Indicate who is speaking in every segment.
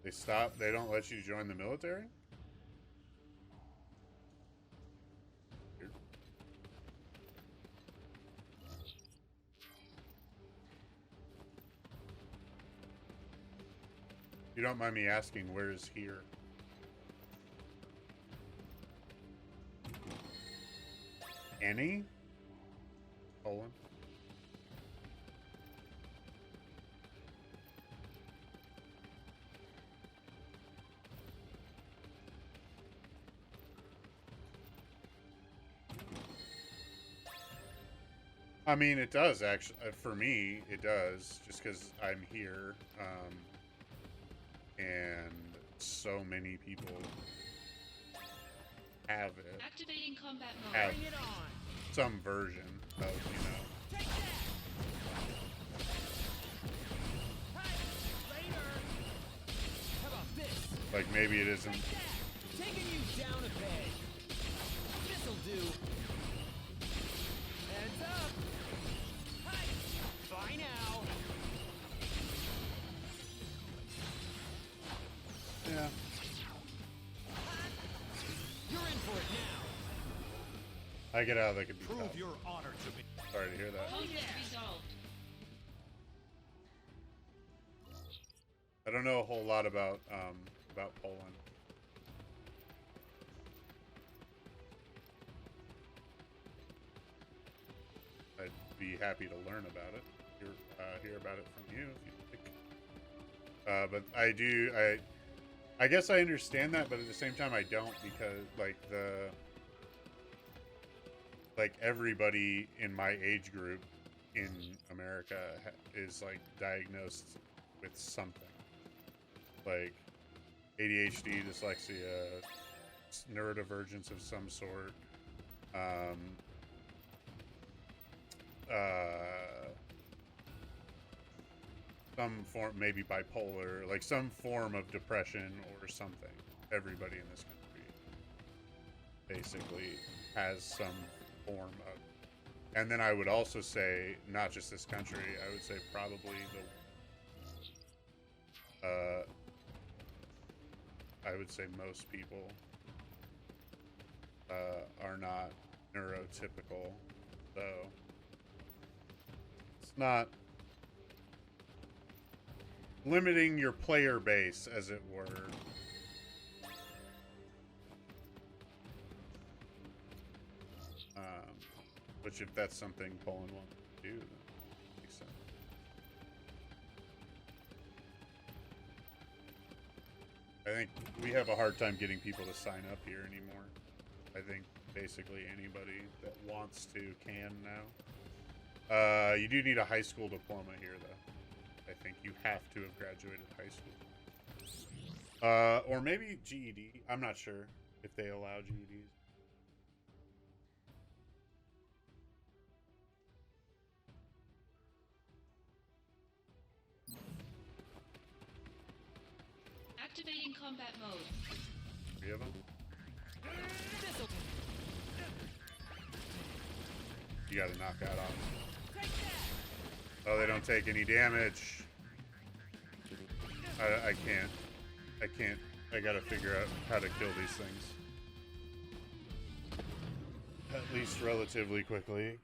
Speaker 1: They stop. They don't let you join the military. You don't mind me asking, where is here? Any? Poland? I mean, it does actually. For me, it does, just because I'm here, and so many people have it.
Speaker 2: Activating combat mode.
Speaker 1: Have
Speaker 3: Bring it on.
Speaker 1: some version of, you know.
Speaker 3: Take that. Hey, later. How about this?
Speaker 1: Like maybe it isn't.
Speaker 3: Take that. Taking you down a peg. This'll do. Heads up. Hey, bye now.
Speaker 1: Yeah.
Speaker 3: You're in for it now.
Speaker 1: I get out. That could be
Speaker 4: Prove
Speaker 1: tough.
Speaker 4: your honor to me.
Speaker 1: Sorry to hear that.
Speaker 2: Conflict resolved.
Speaker 1: I don't know a whole lot about Poland. I'd be happy to learn about it. Hear about it from you if you like. But I guess I understand that, but at the same time I don't, because like everybody in my age group in America is like diagnosed with something, like ADHD, dyslexia, neurodivergence of some sort, some form, maybe bipolar, like some form of depression or something. Everybody in this country basically has some form of. And then I would also say, not just this country, I would say probably I would say most people are not neurotypical, so it's not limiting your player base, as it were. Which, if that's something Poland wants to do, then it makes sense. I think we have a hard time getting people to sign up here anymore. I think basically anybody that wants to can now. You do need a high school diploma here, though. I think you have to have graduated high school. Or maybe GED. I'm not sure if they allow GEDs.
Speaker 2: Activating combat mode.
Speaker 1: 3 of them.
Speaker 3: This'll
Speaker 1: You gotta knock that off.
Speaker 3: take that.
Speaker 1: Oh, they don't take any damage. I can't. I can't. I gotta figure out how to kill these things. At least relatively quickly.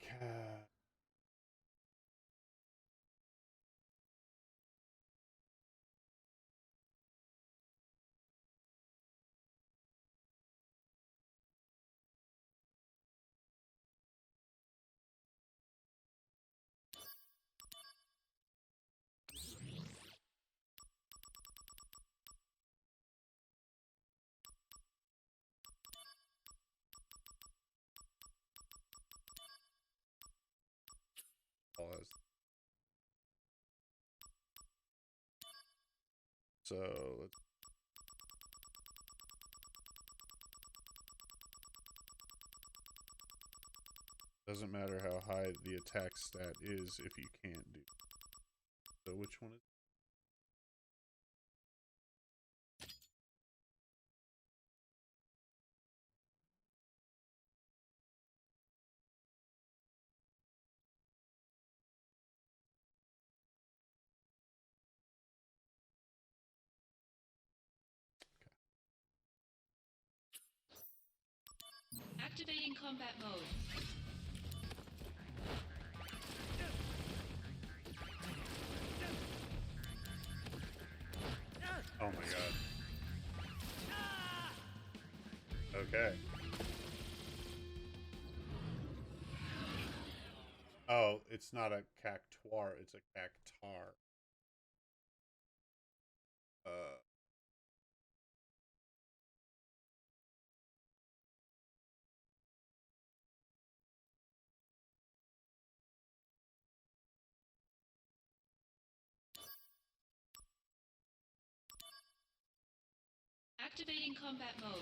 Speaker 1: So let's. Doesn't matter how high the attack stat is if you can't do. So which one is?
Speaker 2: Activating combat mode.
Speaker 1: Oh my god. Okay. Oh, it's not a cactuar, it's a cactar.
Speaker 2: Activating combat mode.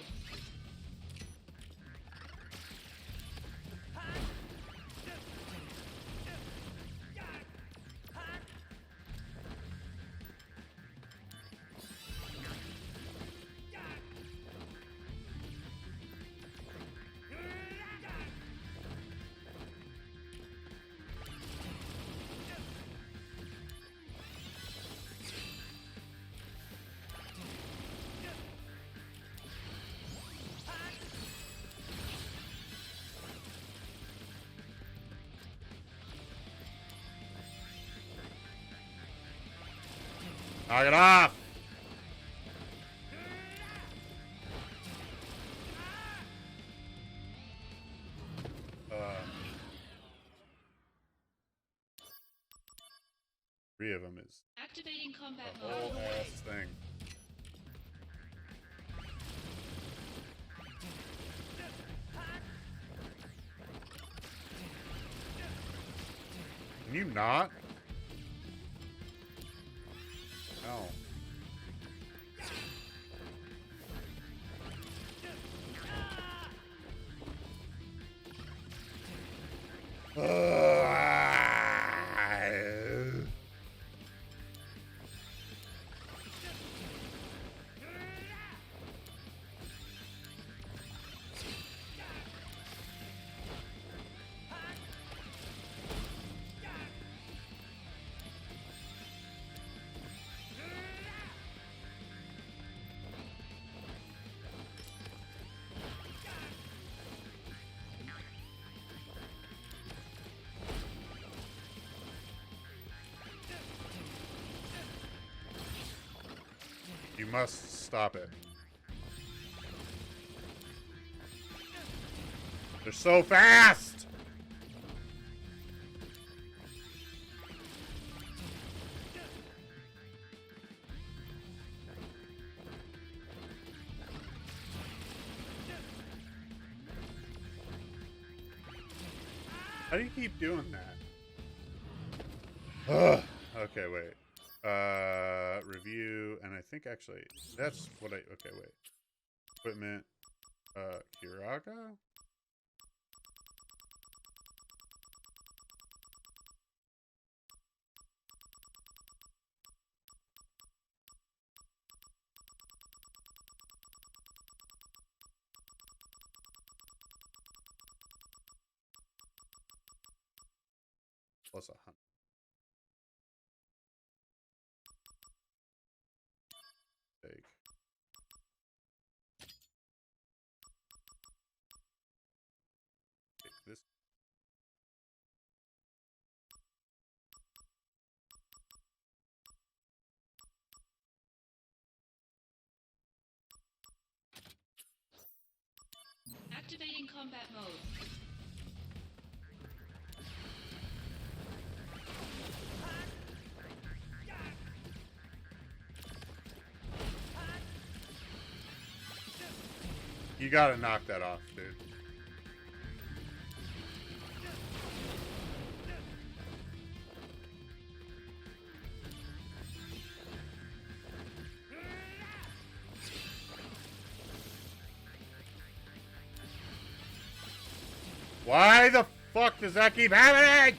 Speaker 1: Knock it off! Three of them is
Speaker 2: Activating combat
Speaker 1: a
Speaker 2: mode.
Speaker 1: whole ass thing. Can you not? No. You must stop it. They're so fast! How do you keep doing that? Ugh. Okay, wait. Review, and I think actually that's what I. Okay, wait. Equipment. Kiraga. Plus 100. Take. Take this.
Speaker 2: Activating combat mode.
Speaker 1: You gotta knock that off, dude. Why the fuck does that keep happening?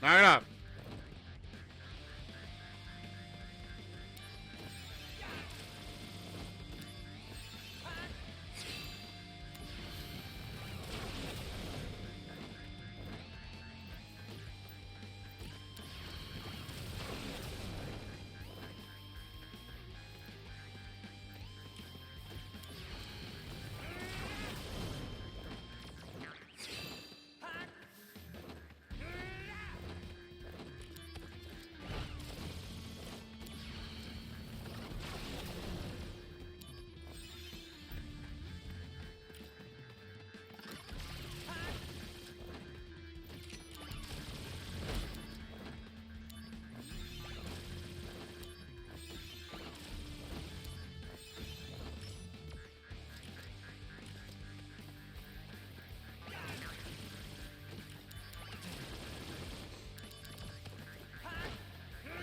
Speaker 1: Knock it off.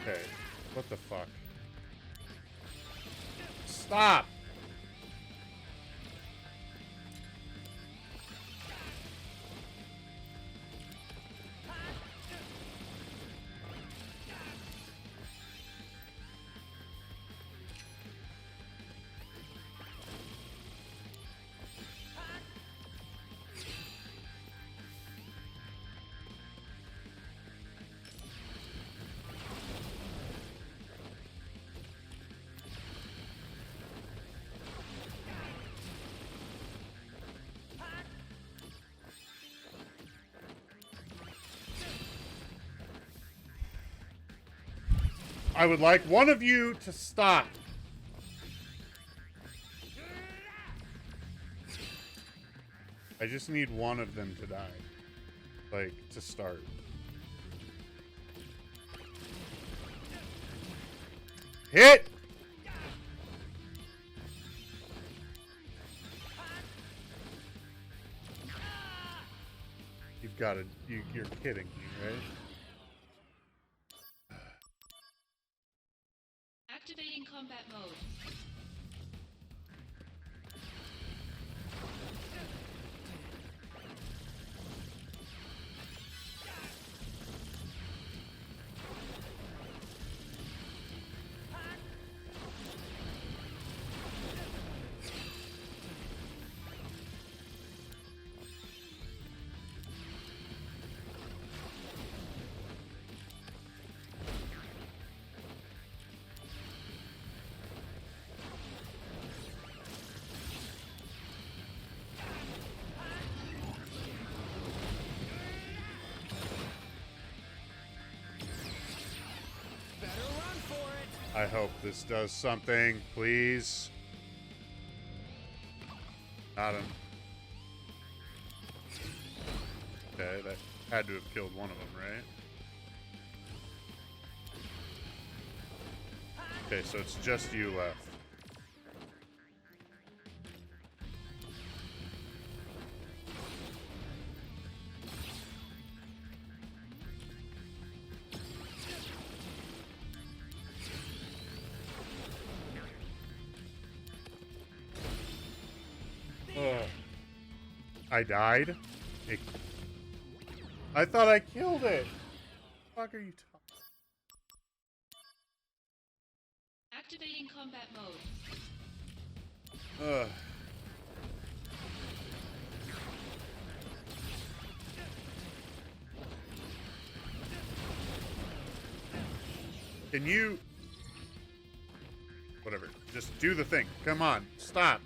Speaker 1: Okay. What the fuck? Stop! I would like one of you to stop. I just need one of them to die. Like, to start. Hit! You've got to... You're kidding me, right?
Speaker 2: Activating combat mode. I hope this does something, please. Got him. Okay, that had to have killed one of them, right? Okay, so it's just you left. I died? I thought I killed it. What the fuck are you talking? Activating combat mode.
Speaker 1: Ugh. Can you... Whatever. Just do the thing. Come on. Stop.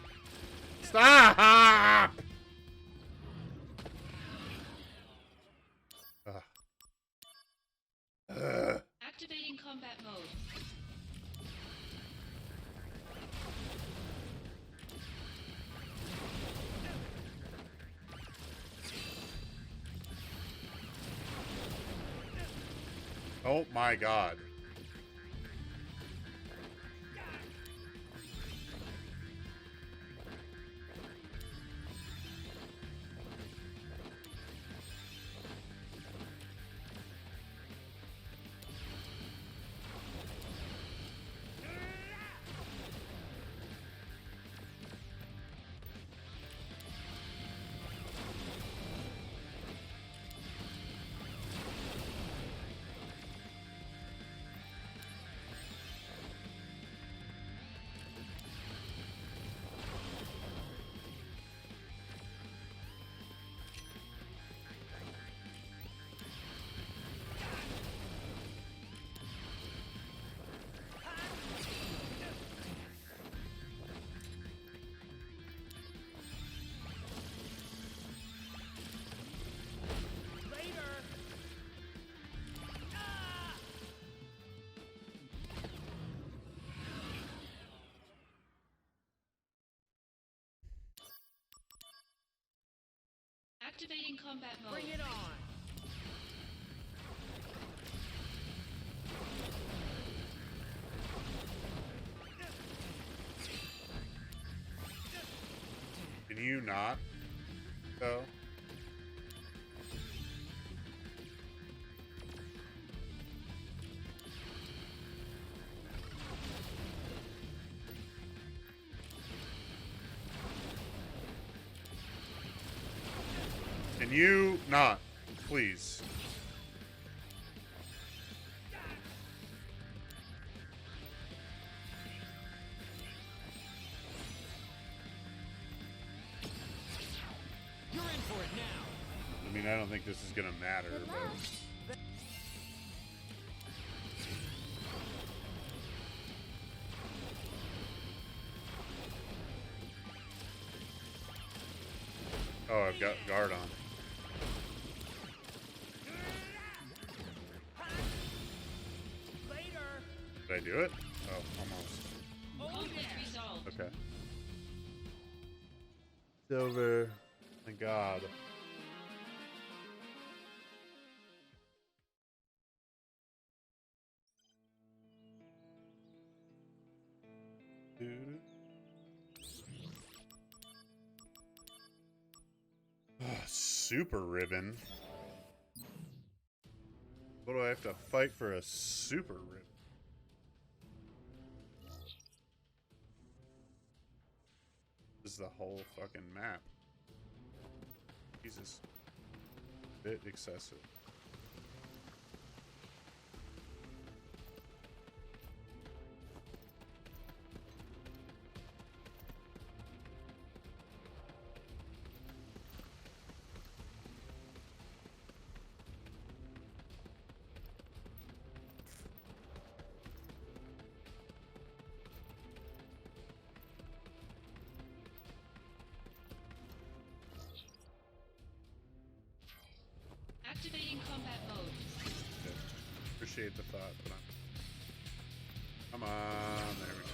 Speaker 1: Stop!
Speaker 2: Activating combat mode.
Speaker 1: Oh my god.
Speaker 2: Activating combat mode.
Speaker 3: Bring it on.
Speaker 1: Can you not, though? you not? Please.
Speaker 3: You're in for it now.
Speaker 1: I mean, I don't think this is gonna matter, but oh, I've got guard on.
Speaker 3: Later.
Speaker 1: Did I do it? Oh, almost.
Speaker 4: Conflict resolved.
Speaker 1: Okay. Silver. Thank God. Dude. Super ribbon. What do I have to fight for a super ribbon? This is the whole fucking map. Jesus. Bit excessive.
Speaker 4: Activating combat mode.
Speaker 1: Okay. Appreciate the thought, but come on, there we go.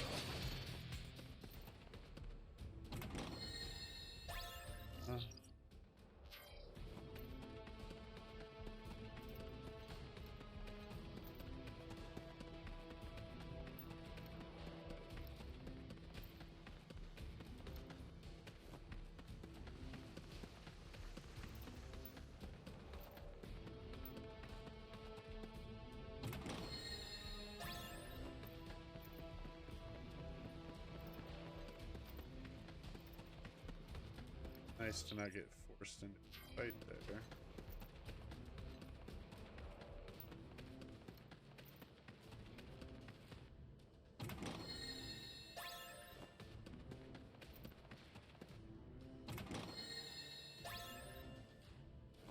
Speaker 1: Nice to not get forced into a fight there.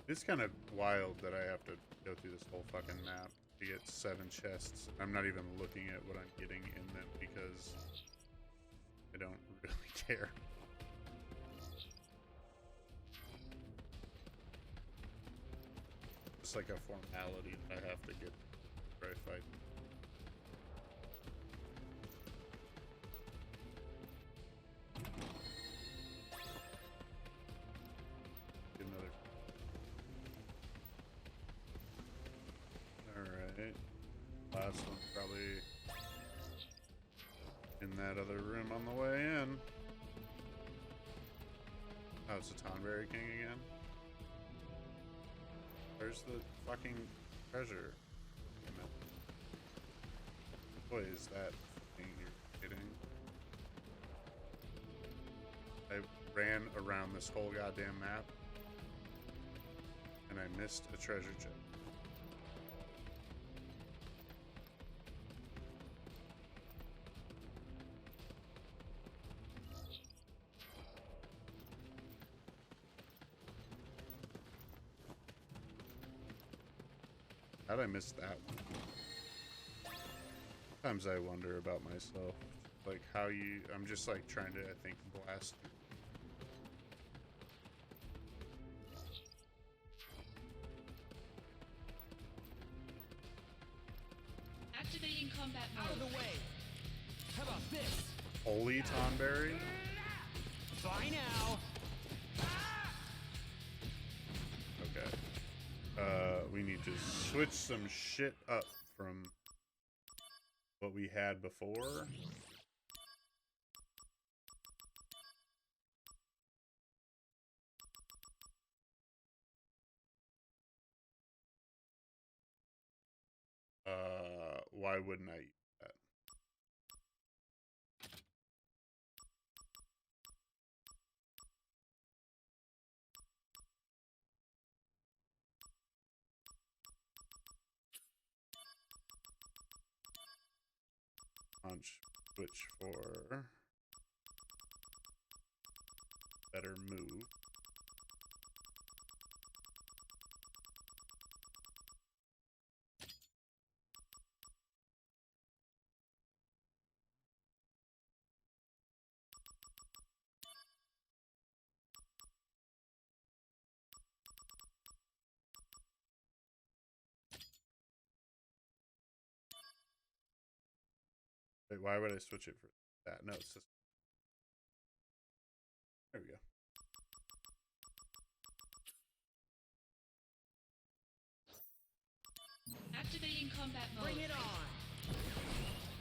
Speaker 1: It's kind of wild that I have to go through this whole fucking map to get 7 chests. I'm not even looking at what I'm getting in them because I don't really care. It's like a formality that I have to get before I fight. Get another. Alright. Last one probably in that other room on the way in. Oh, it's the Tonberry King again? Where's the fucking treasure? What is that thing you're getting? I ran around this whole goddamn map and I missed a treasure chest. How'd I miss that one? Sometimes I wonder about myself. Like how you... I'm just like trying to, I think, blast.
Speaker 4: Activating combat
Speaker 3: Out of the
Speaker 4: mode.
Speaker 3: way. How about this?
Speaker 1: Holy Tonberry?
Speaker 3: Bye now.
Speaker 1: Okay. We need to switch some shit up from what we had before. Why wouldn't I use that? punch. Switch for better move. Wait, why would I switch it for that? No, it's just... There we go.
Speaker 4: Activating combat mode.
Speaker 3: Bring it on.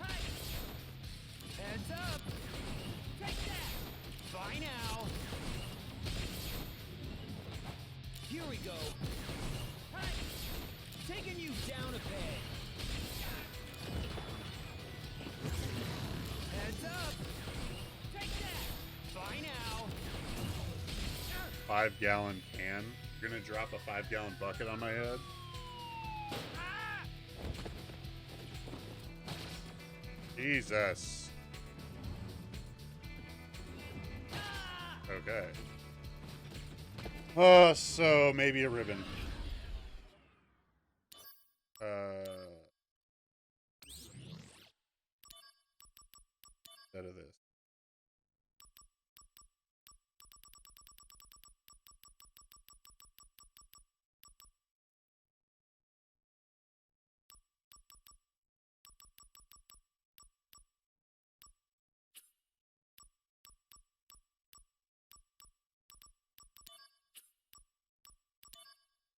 Speaker 3: Hey. Heads up. Take that. Bye now. Here we go. Hey. Taking you down a peg. Heads up. Take that. Bye now.
Speaker 1: 5-gallon can. You're gonna drop a 5-gallon bucket on my head?
Speaker 3: Ah!
Speaker 1: Jesus. Okay. Oh, so maybe a ribbon. Instead of this.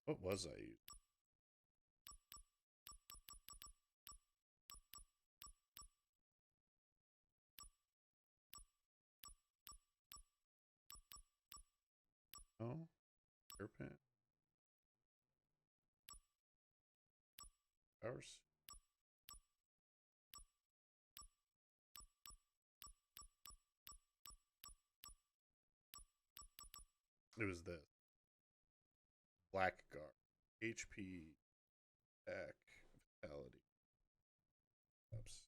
Speaker 1: What was I using? Oh, serpent. Ours. It was this. Blackguard. HP. Attack. Vitality. Oops.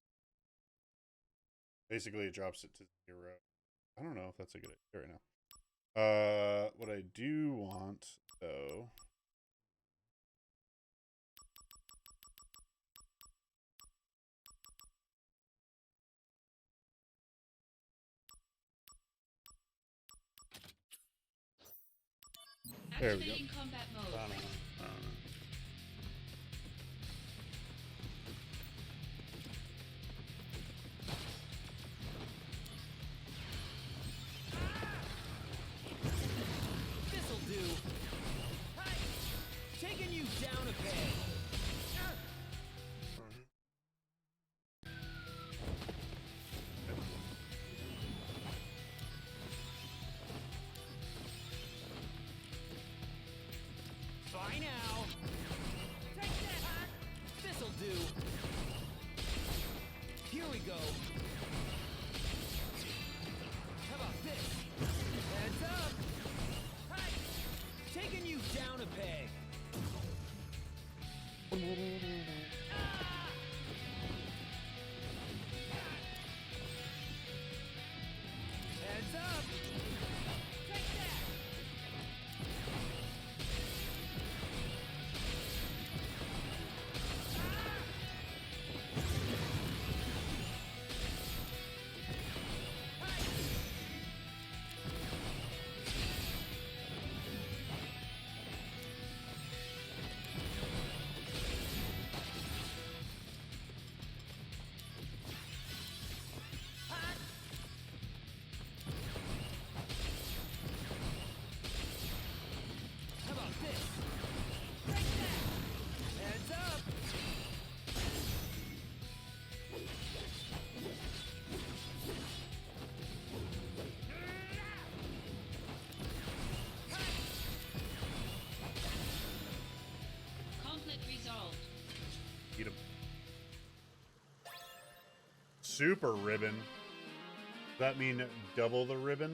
Speaker 1: Basically, it drops it to 0. I don't know if that's a good idea right now. What I do want, though... There we go.
Speaker 4: Activating combat mode.
Speaker 1: I don't know.
Speaker 3: This'll do. Hey. Taking you down a peg. Bye now. Take that. This'll do. Here we go. How about this? Heads up. Hey. Taking you down a peg. Heads up. Take that. How about this? Take that. Heads up.
Speaker 4: Conflict resolved.
Speaker 1: Eat 'em. Super ribbon. Does that mean double the ribbon?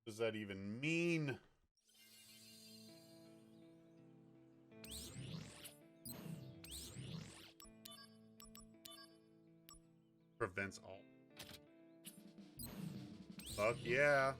Speaker 1: What does that even mean? Prevents all. Fuck yeah.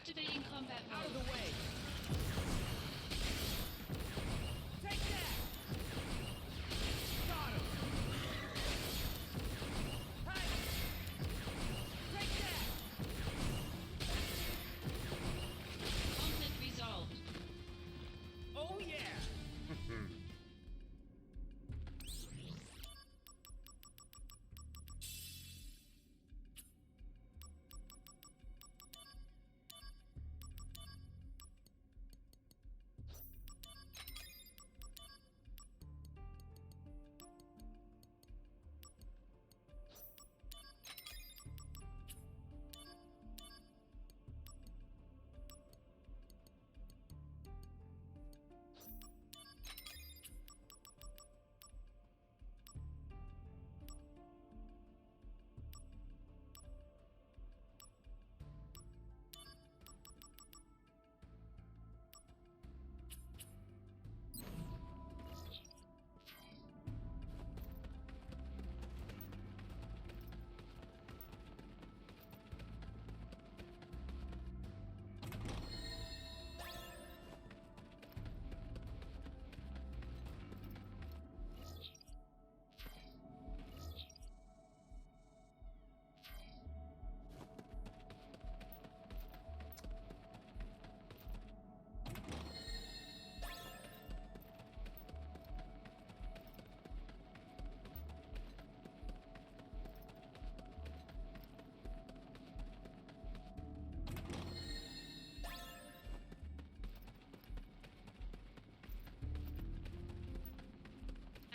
Speaker 4: Activating combat
Speaker 3: Out of
Speaker 4: mode.
Speaker 3: the way. Take that. Got him. Hey. Take that.
Speaker 4: Conflict resolved.
Speaker 3: Oh yeah.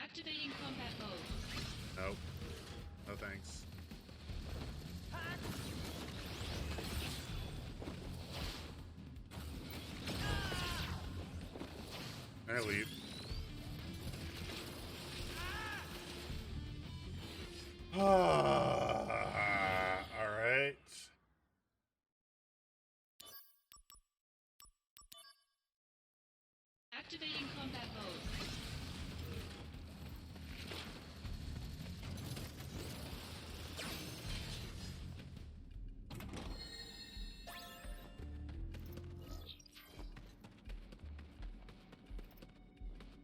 Speaker 4: Activating combat mode.
Speaker 1: Nope. No thanks. I leave. All right.
Speaker 4: Activating combat mode.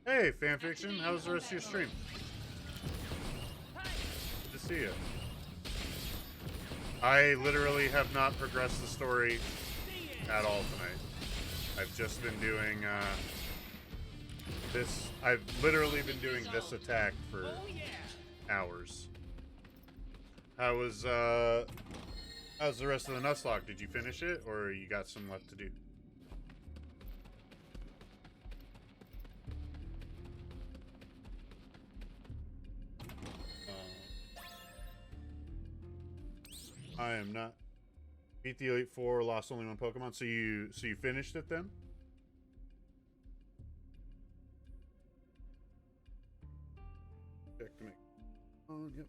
Speaker 1: Hey, fanfiction. How was the rest of your stream? Good to see you. I literally have not progressed the story at all tonight. I've just been doing this. I've literally been doing this attack for
Speaker 3: Oh yeah.
Speaker 1: hours. How's the rest of the Nuzlocke? Did you finish it, or you got some left to do? I am not. Beat the Elite Four, lost only one Pokemon. So you finished it then? Check to make. Oh, yep.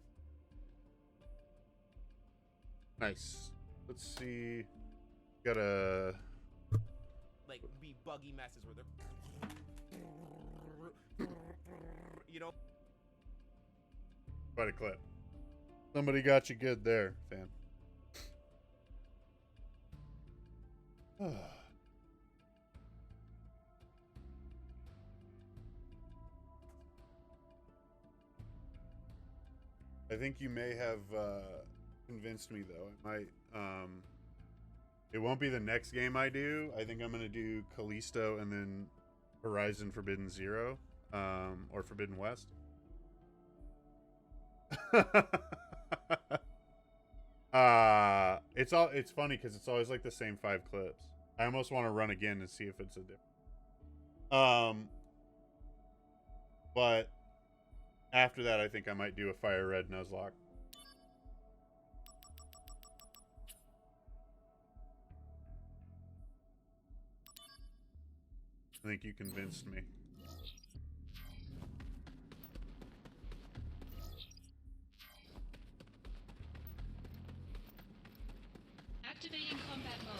Speaker 1: Nice. Let's see. Got a.
Speaker 3: Like be buggy messes where they're you know.
Speaker 1: Quite a clip. Somebody got you good there, fam. I think you may have convinced me, though. It might. It won't be the next game I do. I think I'm gonna do Callisto and then Horizon Forbidden Zero, or Forbidden West. It's funny because it's always like the same 5 clips. I almost want to run again and see if it's a different. But after that, I think I might do a fire red Nuzlocke. I think you convinced me.
Speaker 4: Activating combat mode.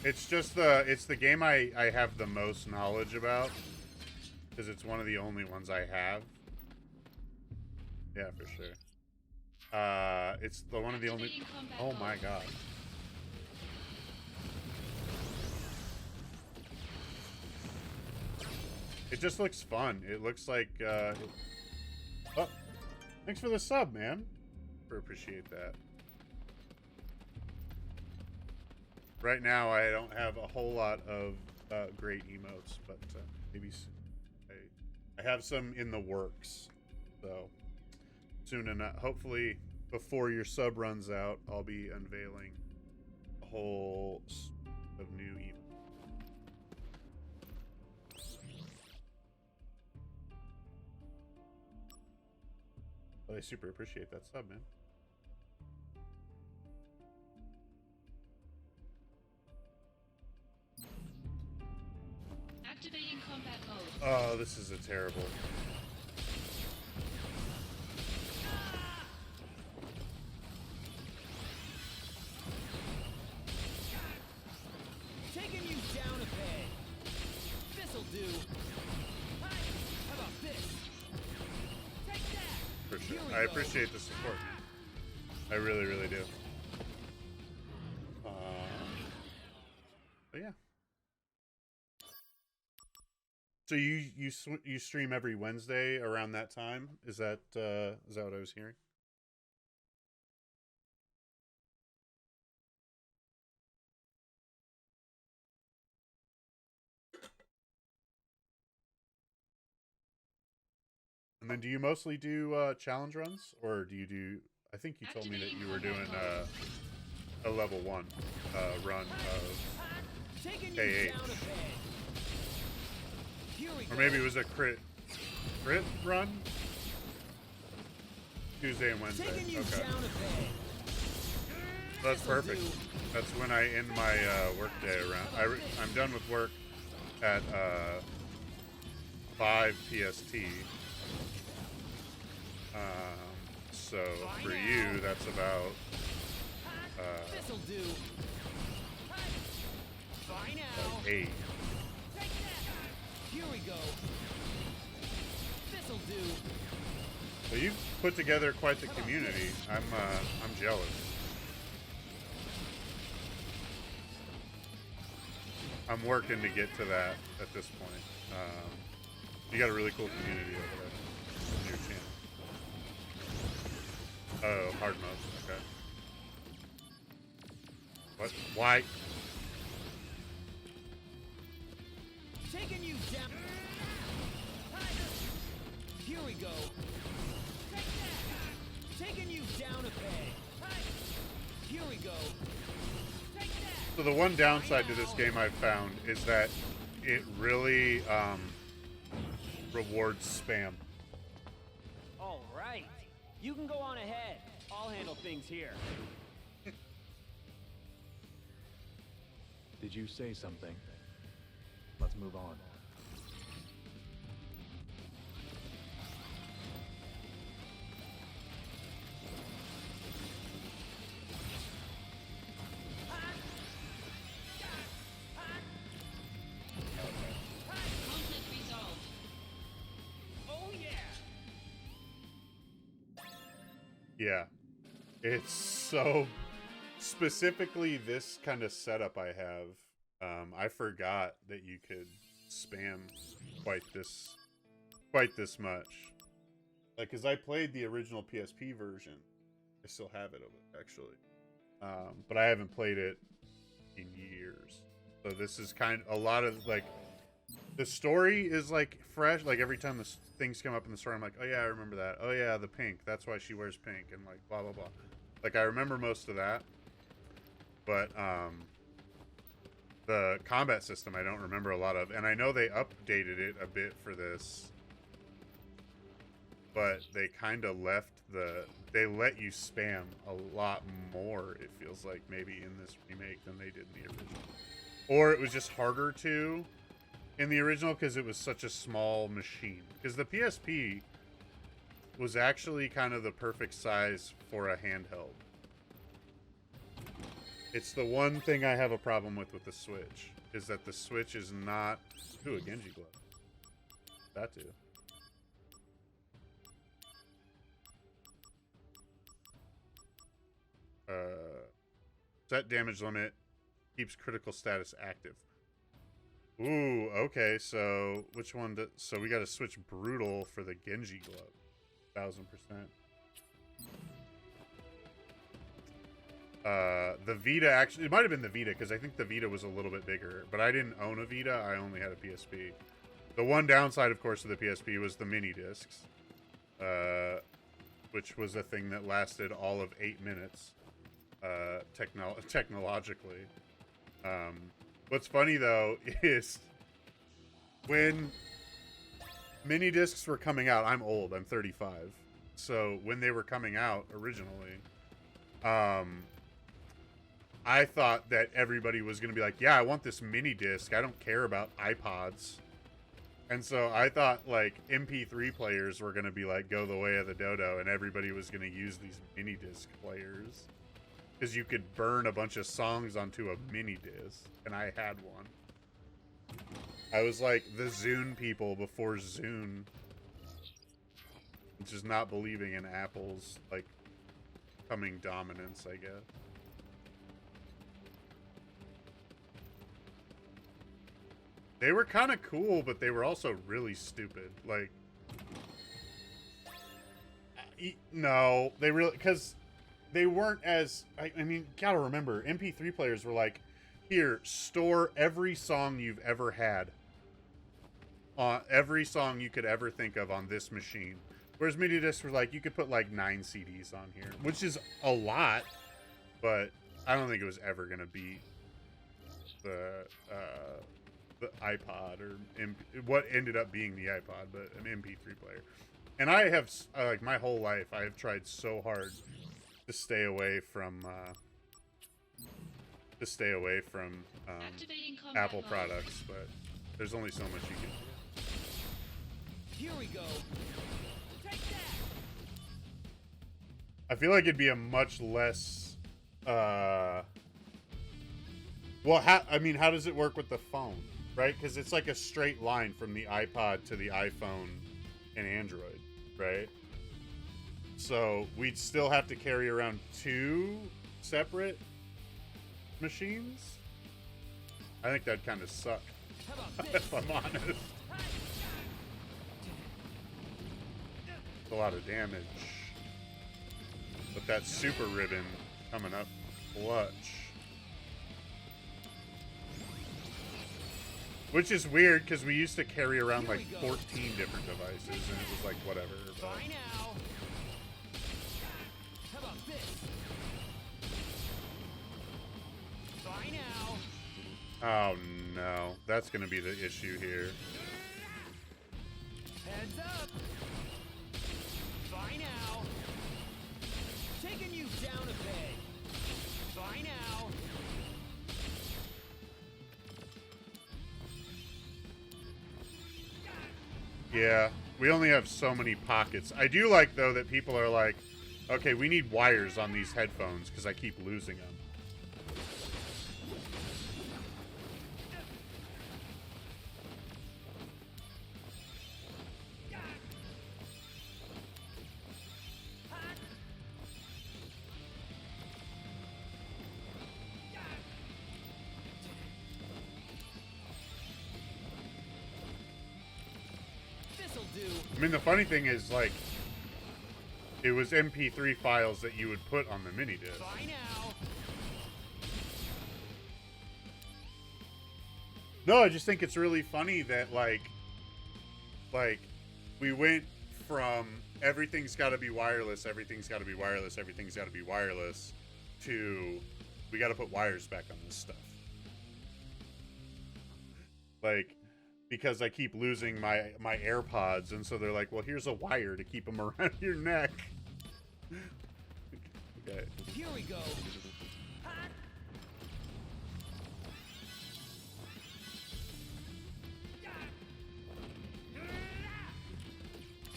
Speaker 1: It's the game I have the most knowledge about, because it's one of the only ones I have. Yeah, for sure. It's the one of the only.
Speaker 4: Activating combat
Speaker 1: Oh
Speaker 4: mode.
Speaker 1: my god. It just looks fun. It looks like. Oh, thanks for the sub, man. Appreciate that. Right now, I don't have a whole lot of great emotes, but maybe I have some in the works. So soon enough, hopefully before your sub runs out, I'll be unveiling a whole of new emotes. But I super appreciate that sub, man.
Speaker 4: Activating combat mode.
Speaker 1: Oh, this is a terrible.
Speaker 3: Taking you down a peg. This'll do. Hi. How about this? Take that.
Speaker 1: For sure.
Speaker 3: Here we
Speaker 1: I
Speaker 3: go.
Speaker 1: appreciate the support, man. I really, really do. But yeah. So you stream every Wednesday around that time? Is that what I was hearing? And then do you mostly do challenge runs, or do you do? I think you told me that you were doing a level 1 run of
Speaker 3: Taking you
Speaker 1: K8,
Speaker 3: down a peg. Here we
Speaker 1: or
Speaker 3: go.
Speaker 1: maybe it was a crit run. Tuesday and Wednesday.
Speaker 3: Taking you
Speaker 1: Okay,
Speaker 3: down a peg.
Speaker 1: that's
Speaker 3: This'll
Speaker 1: perfect.
Speaker 3: do.
Speaker 1: That's when I end my work day around. I'm done with work at 5 PST. So for you, that's about
Speaker 3: This'll do. Bye now.
Speaker 1: 8.
Speaker 3: Take that. Here we go. This'll do.
Speaker 1: So you've put together quite the community. I'm jealous. I'm working to get to that at this point. You got a really cool community over there on your channel. Oh, hard mode. Okay. What? Why?
Speaker 3: Taking you down. Here we go. Take that. Taking you down a peg. Here we go. Take that.
Speaker 1: So the one downside to this game I've found is that it really rewards spam.
Speaker 3: All right. You can go on ahead. I'll handle things here.
Speaker 2: Did you say something? Let's move on.
Speaker 4: Conflict resolved.
Speaker 3: Oh yeah.
Speaker 1: Yeah. It's so specifically this kind of setup I have. I forgot that you could spam quite this much. Like, cause I played the original PSP version. I still have it actually. But I haven't played it in years. So this is kind of a lot of like, the story is like fresh. Like every time the things come up in the story, I'm like, oh yeah, I remember that. Oh yeah, the pink. That's why she wears pink, and like blah blah blah. Like I remember most of that, but The combat system I don't remember a lot of, and I know they updated it a bit for this, but they kind of left they let you spam a lot more, it feels like, maybe in this remake than they did in the original. Or it was just harder to in the original because it was such a small machine. Because the PSP was actually kind of the perfect size for a handheld. It's the one thing I have a problem with the Switch, is that the Switch is not... Ooh, a Genji glove. That too. Set damage limit, keeps critical status active. Ooh, okay, so which one? So we got to switch brutal for the Genji glove. 1000%. The Vita actually, it might have been the Vita because I think the Vita was a little bit bigger, but I didn't own a Vita. I only had a PSP. The one downside, of course, of the PSP was the mini discs, which was a thing that lasted all of 8 minutes. Technologically. What's funny though is when mini discs were coming out, I'm old, I'm 35. So when they were coming out originally, I thought that everybody was going to be like, yeah, I want this mini disc. I don't care about iPods. And so I thought like MP3 players were going to be like, go the way of the dodo, and everybody was going to use these mini disc players. Because you could burn a bunch of songs onto a mini disc, and I had one. I was like the Zune people before Zune, just not believing in Apple's like coming dominance, I guess. They were kind of cool, but they were also really stupid. Like, no, they really, because they weren't as, I mean, gotta remember, MP3 players were like, here, store every song you've ever had. Every song you could ever think of on this machine. Whereas mini discs were like, you could put like 9 CDs on here, which is a lot, but I don't think it was ever going to beat the iPod or what ended up being the iPod, but an MP3 player. And I have, like, my whole life, I have tried so hard to stay away from Apple products, but there's only so much you can do.
Speaker 3: Here we go. Take that.
Speaker 1: I feel like it'd be a much less well, how does it work with the phone, right? Because it's like a straight line from the iPod to the iPhone and Android, right? So we'd still have to carry around 2 separate machines. I think that'd kind of suck, if I'm honest. It's a lot of damage. But that super ribbon coming up clutch. Which is weird, because we used to carry around like 14 different devices, and it was like, whatever. But...
Speaker 3: Bye now. How about this? Bye now.
Speaker 1: Oh no, that's going to be the issue here.
Speaker 3: Heads up. Bye now. Taking you down a peg. Bye now.
Speaker 1: Yeah, we only have so many pockets. I do like, though, that people are like, okay, we need wires on these headphones because I keep losing them. I mean, the funny thing is, like, it was MP3 files that you would put on the mini disc.
Speaker 3: Bye now.
Speaker 1: No, I just think it's really funny that, like, we went from everything's got to be wireless, everything's got to be wireless, everything's got to be wireless, to we got to put wires back on this stuff. like, because I keep losing my AirPods, and so they're like, well, here's a wire to keep them around your neck. Okay.
Speaker 3: Here we go.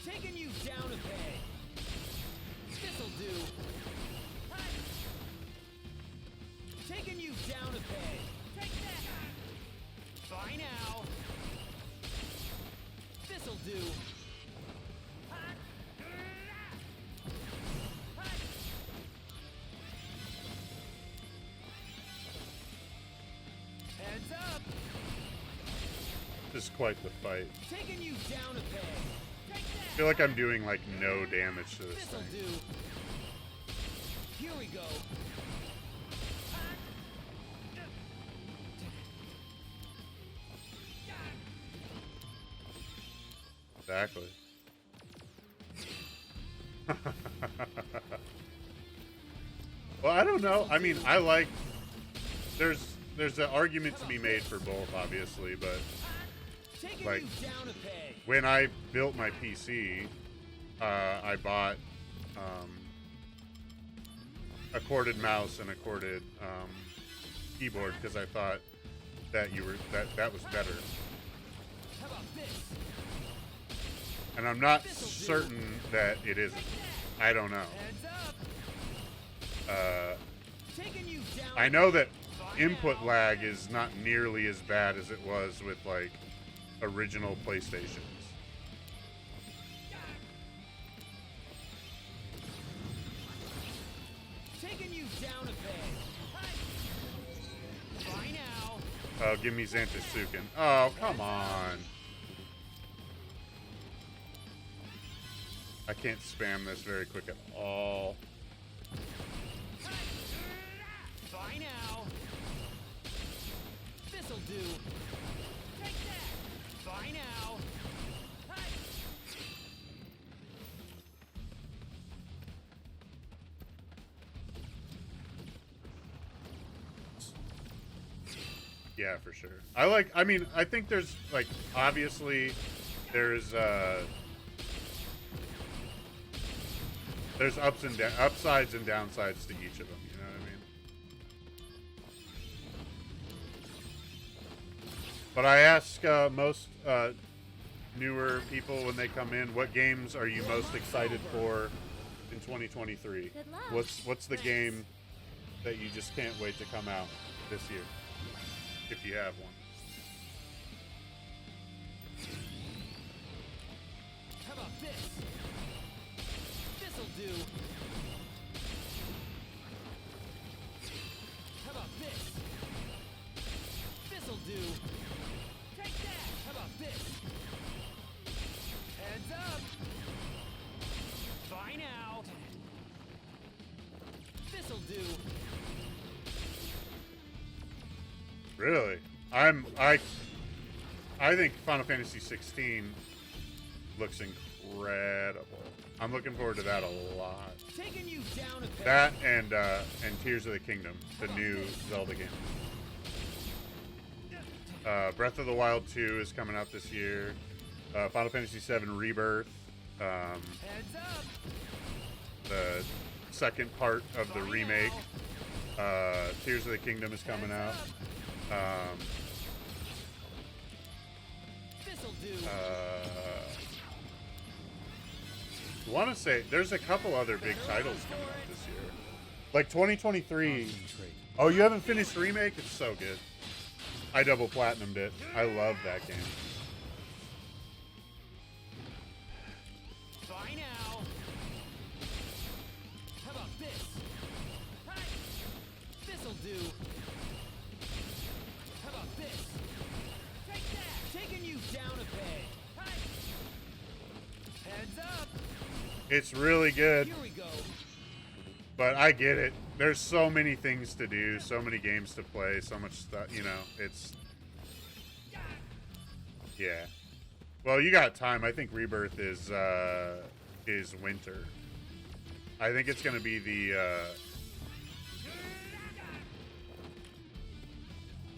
Speaker 3: Taking you down a peg. This'll do. Taking you down a peg. Take that. Bye now. This'll do. Heads up.
Speaker 1: This is quite the fight.
Speaker 3: Taking you down a peg. Take that.
Speaker 1: I feel like I'm doing like no damage to this
Speaker 3: This'll
Speaker 1: thing.
Speaker 3: do. Here we go.
Speaker 1: Exactly. Well, I don't know. I mean, I like. There's an argument to be made for both, obviously, but
Speaker 3: Taking
Speaker 1: like
Speaker 3: you down a peg.
Speaker 1: when I built my PC, I bought a corded mouse and a corded keyboard because I thought that that was better.
Speaker 3: How about this?
Speaker 1: And I'm not certain that it isn't. I don't know.
Speaker 3: Heads up. Taking you down.
Speaker 1: I know that input lag is not nearly as bad as it was with like original PlayStations.
Speaker 3: Taking you down a peg. Bye now.
Speaker 1: Oh, give me Xantasuken. Oh, come on. I can't spam this very quick at all.
Speaker 3: Bye now. This'll do. Take that. Bye now.
Speaker 1: Yeah, for sure. I mean, I think there's like obviously there's upsides and downsides to each of them, you know what I mean? But I ask most newer people when they come in, what games are you most excited for in 2023?
Speaker 5: Good luck.
Speaker 1: What's the game that you just can't wait to come out this year, if you have one?
Speaker 3: How about this? This'll do. How about this? This'll do. Take that. How about this? Heads up. Bye now. This'll do.
Speaker 1: Really? I think Final Fantasy 16 looks incredible. I'm looking forward to that a lot.
Speaker 3: Taking you down a peg.
Speaker 1: That and Tears of the Kingdom, the new Zelda game. Breath of the Wild 2 is coming out this year. Final Fantasy VII Rebirth.
Speaker 3: Heads up.
Speaker 1: The second part of the remake. Tears of the Kingdom is coming out.
Speaker 3: This'll do.
Speaker 1: I want to say there's a couple other big titles coming out this year. Like 2023. Oh, you haven't finished Remake? It's so good. I double platinumed it. I love that game.
Speaker 3: Bye now. How about this? This'll do. How about this? Take that. Taking you down a peg. Heads up.
Speaker 1: It's really good,
Speaker 3: Here we go.
Speaker 1: but I get it. There's so many things to do, so many games to play, so much stuff, you know, it's... Yeah. Well, you got time. I think Rebirth is winter. I think it's going to be the,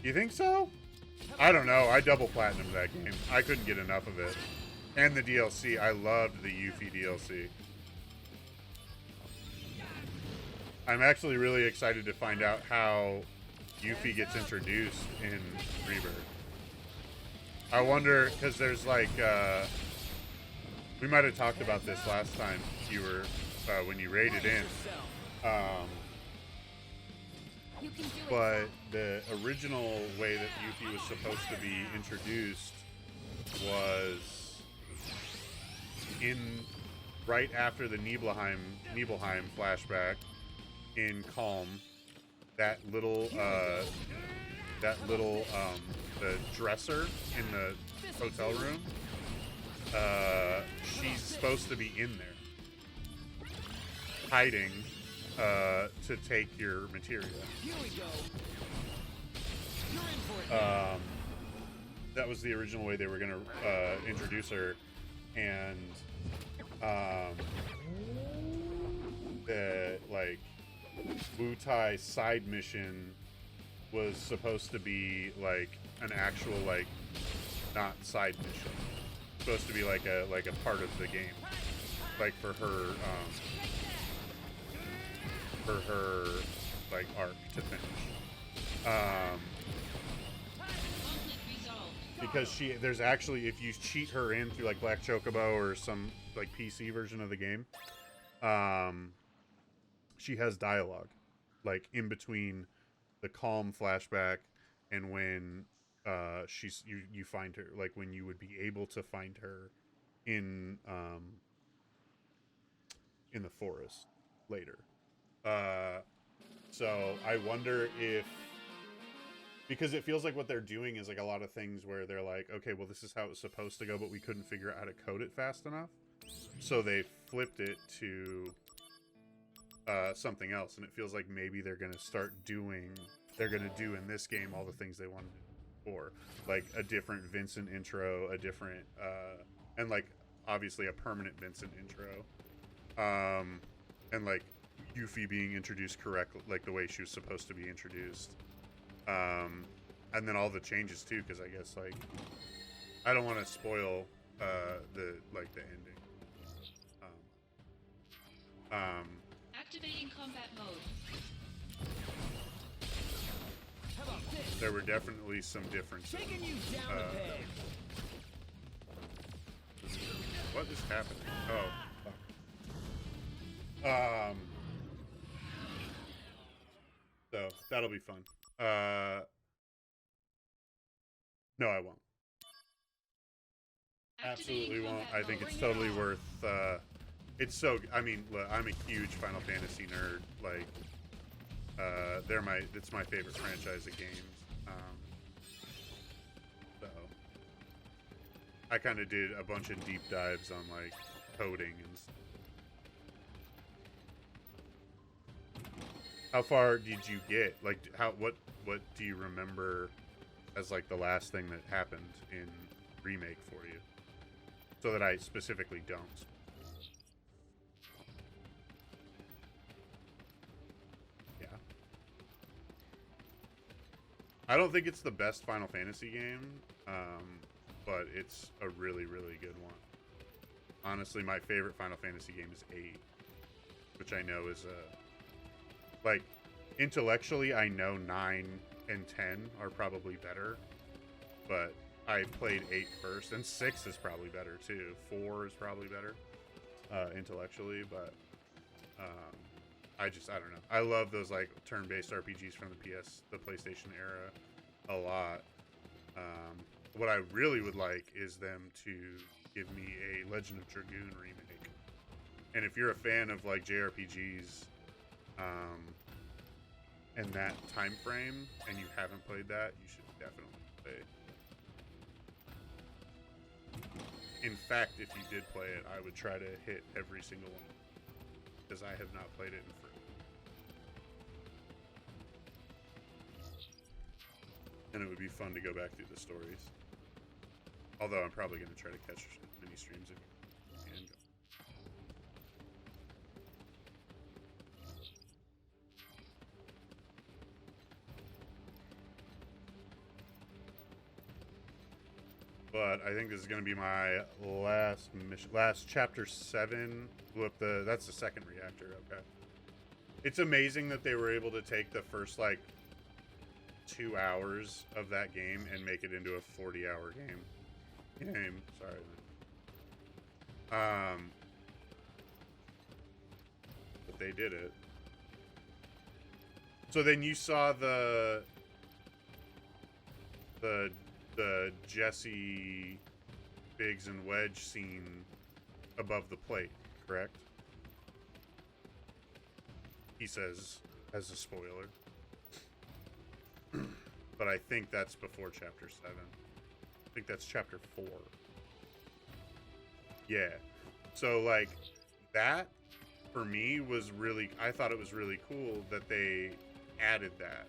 Speaker 1: You think so? I don't know. I double platinumed that game. I couldn't get enough of it. And the DLC. I loved the Yuffie DLC. I'm actually really excited to find out how Yuffie gets introduced in Rebirth. I wonder, because there's like, we might have talked about this last time you were, when you raided in.
Speaker 5: You can do it.
Speaker 1: But the original way that Yuffie was supposed to be introduced was in right after the Nibelheim flashback in Calm. That little the dresser in the hotel room. She's supposed to be in there, hiding, to take your materia.
Speaker 3: Here we go. You're in for it.
Speaker 1: That was the original way they were gonna introduce her, and the like Wu Tai side mission was supposed to be like an actual like not side mission, supposed to be like a part of the game, like for her like arc to finish.
Speaker 4: Conflict resolved.
Speaker 1: Because there's actually, if you cheat her in through like Black Chocobo or some like PC version of the game, she has dialogue, like in between the Calm flashback and when you find her, like when you would be able to find her in the forest later. So I wonder if, because it feels like what they're doing is like a lot of things where they're like, okay, well, this is how it was supposed to go, but we couldn't figure out how to code it fast enough. So they flipped it to something else. And it feels like maybe they're going to do in this game all the things they wanted before. Like a different Vincent intro, a different, and like obviously a permanent Vincent intro. And like Yuffie being introduced correctly, like the way she was supposed to be introduced. And then all the changes too, because I guess like I don't want to spoil the ending.
Speaker 4: Activating combat mode.
Speaker 3: How about this?
Speaker 1: There were definitely some differences.
Speaker 3: Taking you down a peg.
Speaker 1: What is happening? Oh, fuck. So that'll be fun. No, I won't. Absolutely won't. I think it's totally worth. It's so. I mean, look, I'm a huge Final Fantasy nerd. Like, it's my favorite franchise of games. So I kind of did a bunch of deep dives on like coding and stuff. How far did you get? Like, what do you remember as like the last thing that happened in Remake for you? So that I specifically don't. Yeah. I don't think it's the best Final Fantasy game, but it's a really, really good one. Honestly, my favorite Final Fantasy game is 8, which I know is like, intellectually, I know 9 and 10 are probably better, but I played 8 first, and 6 is probably better too. 4 is probably better, intellectually, but I don't know. I love those like turn-based RPGs from the PlayStation era a lot. What I really would like is them to give me a Legend of Dragoon remake. And if you're a fan of like JRPGs, and that time frame, and you haven't played that, you should definitely play. In fact, if you did play it, I would try to hit every single one, because I have not played it in forever. And it would be fun to go back through the stories. Although I'm probably going to try to catch as many streams if I can. But I think this is going to be my last mission. Last chapter 7. Blew up the. That's the second reactor. Okay. It's amazing that they were able to take the first like 2 hours of that game and make it into a 40-hour game. Sorry. But they did it. So then you saw the Jesse, Biggs, and Wedge scene above the plate, correct? He says, as a spoiler. But I think that's before chapter 7. I think that's chapter 4. Yeah. So, like, that, for me, was really... I thought it was really cool that they added that.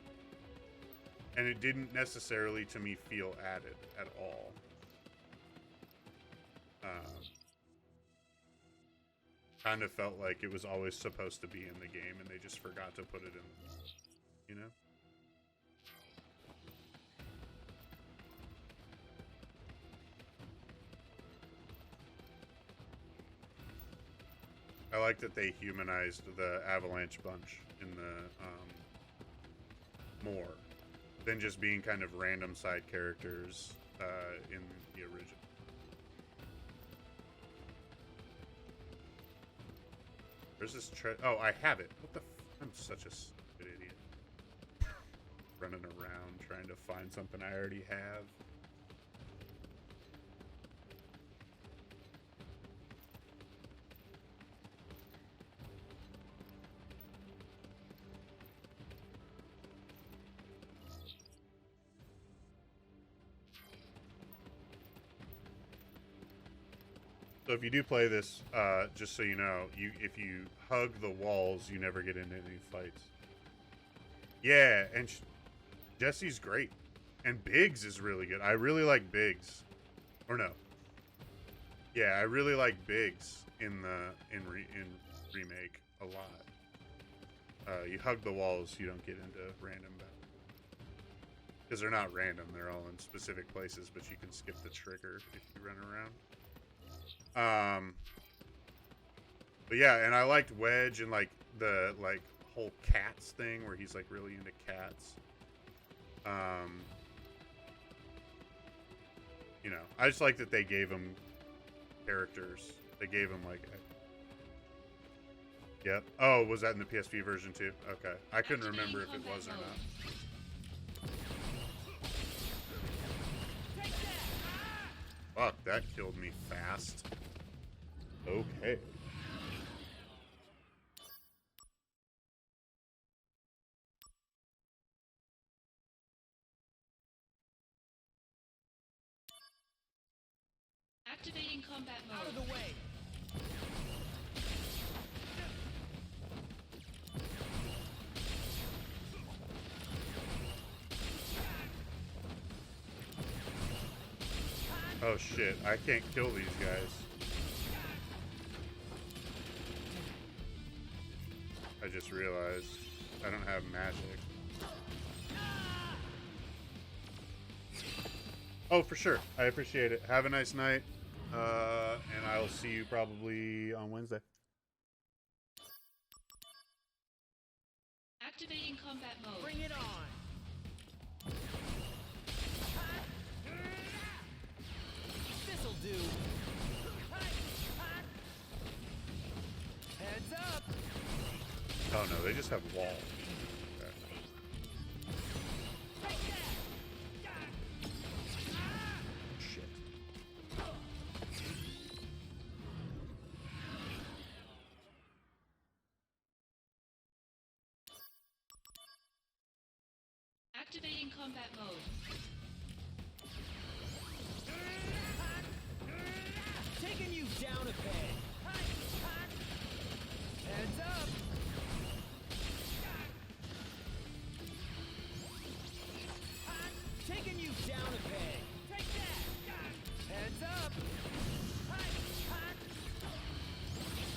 Speaker 1: And it didn't necessarily, to me, feel added at all. Kind of felt like it was always supposed to be in the game, and they just forgot to put it in, you know? I like that they humanized the Avalanche bunch in the, more than just being kind of random side characters, in the original. Where's this oh, I have it. What the I'm such a stupid idiot. Running around trying to find something I already have. So if you do play this, just so you know, if you hug the walls, you never get into any fights. Yeah, and Jesse's great, and Biggs is really good. I really like Biggs, or no? Yeah, I really like Biggs in remake a lot. You hug the walls, you don't get into random battles because they're not random; they're all in specific places. But you can skip the trigger if you run around. But yeah, and I liked Wedge and like the whole cats thing where he's like really into cats. You know, I just like that they gave him characters. They gave him like yep. Oh, was that in the PSP version too? Okay. I couldn't remember if it was or not. Fuck, that killed me fast. Okay.
Speaker 4: Activating combat mode.
Speaker 3: Out of the way.
Speaker 1: Oh shit, I can't kill these guys. I just realized I don't have magic. Oh, for sure. I appreciate it. Have a nice night. And I'll see you probably on Wednesday.
Speaker 4: Activating combat mode.
Speaker 3: Bring it on. This'll do. Heads up.
Speaker 1: Oh no, they just have walls. Okay. Shit.
Speaker 4: Activating combat mode.
Speaker 3: Taking you down a peg. Heads up. Taking you down a peg. Take that. Heads up.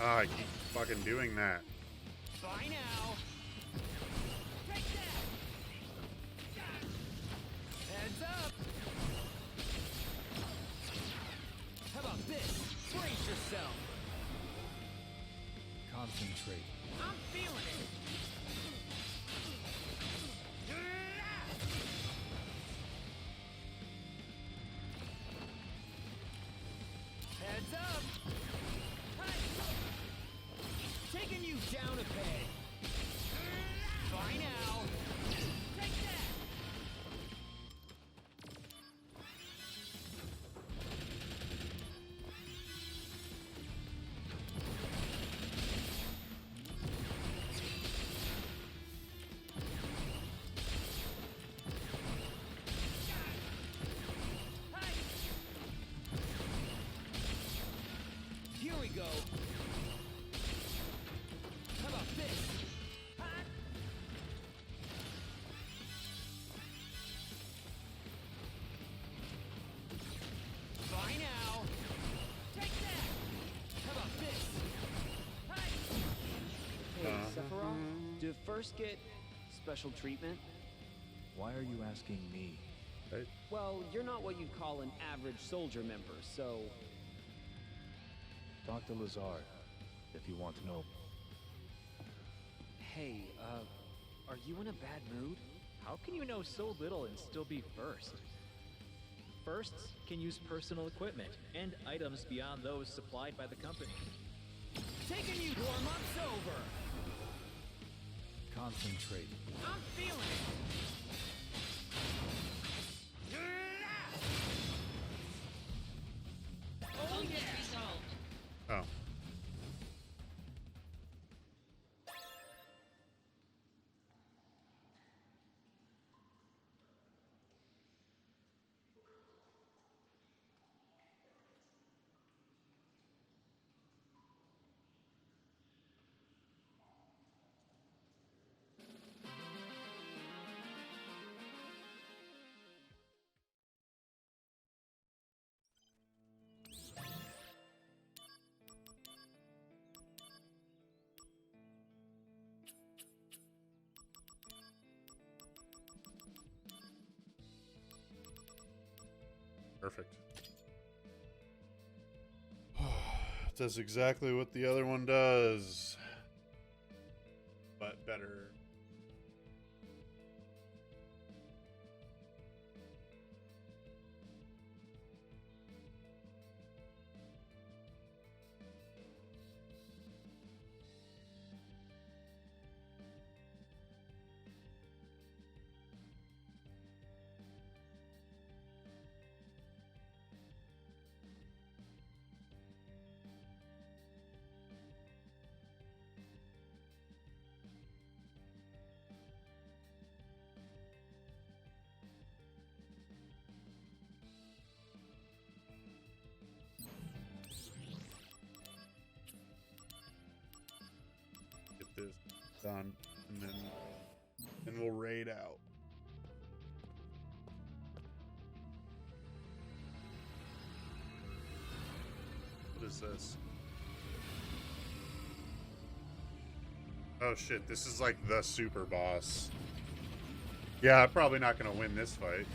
Speaker 1: Ah, I keep fucking doing that.
Speaker 3: Bye now. Take that. Heads up. yourself.
Speaker 2: Concentrate.
Speaker 3: I'm feeling it. Heads up. Taking you down a peg. Bye now. Take that. Here we go. How about this? Bye now. Take that. How about this? Hey, Sephiroth, do first get special treatment?
Speaker 2: Why are you asking me?
Speaker 3: Well, you're not what you'd call an average soldier member, so...
Speaker 2: Dr. Lazard, if you want to know.
Speaker 6: Hey, are you in a bad mood? How can you know so little and still be first? Firsts can use personal equipment and items beyond those supplied by the company.
Speaker 3: Taking you warm-up's over.
Speaker 2: Concentrate.
Speaker 3: I'm feeling it. Oh
Speaker 4: Conflict
Speaker 3: yeah.
Speaker 4: resolved.
Speaker 1: Oh. Perfect. Does exactly what the other one does, but better. Get this done, and then we'll raid out. What is this? Oh shit, this is like the super boss. Yeah, I'm probably not gonna win this fight.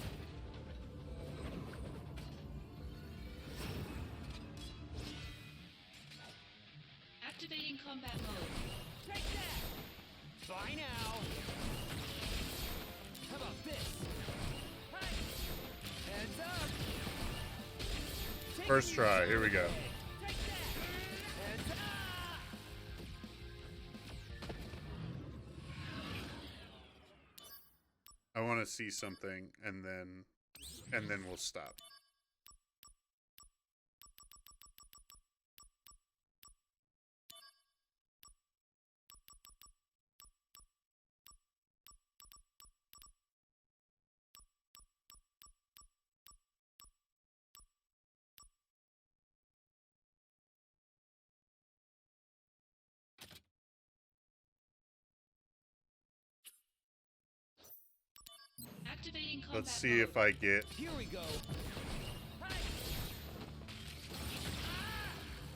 Speaker 4: Activating combat mode.
Speaker 3: Take that. Bye now. How about this? Hey. Heads up. Taking
Speaker 1: First
Speaker 3: you
Speaker 1: try,
Speaker 3: down
Speaker 1: here we
Speaker 3: a
Speaker 1: go.
Speaker 3: peg. Take that. Heads up.
Speaker 1: I want to see something, and then we'll stop.
Speaker 4: Activating combat
Speaker 1: Let's see
Speaker 4: mode.
Speaker 1: if I get.
Speaker 3: Here we go. Hey.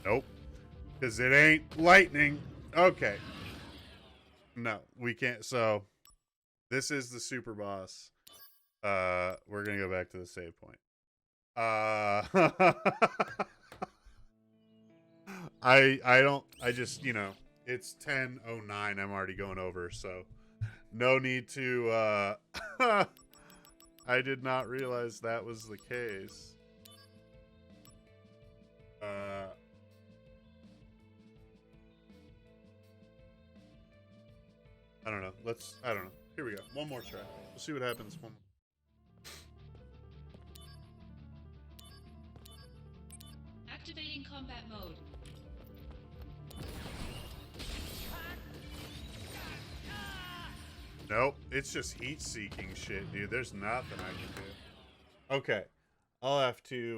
Speaker 1: Nope. Because it ain't lightning. Okay. No, we can't. So, this is the super boss. We're going to go back to the save point. I just, you know, it's 10:09. I'm already going over, so no need to I did not realize that was the case. I don't know. I don't know. Here we go. One more try. We'll see what happens. One more.
Speaker 4: Activating combat mode.
Speaker 1: Nope. It's just heat-seeking shit, dude. There's nothing I can do. Okay. I'll have to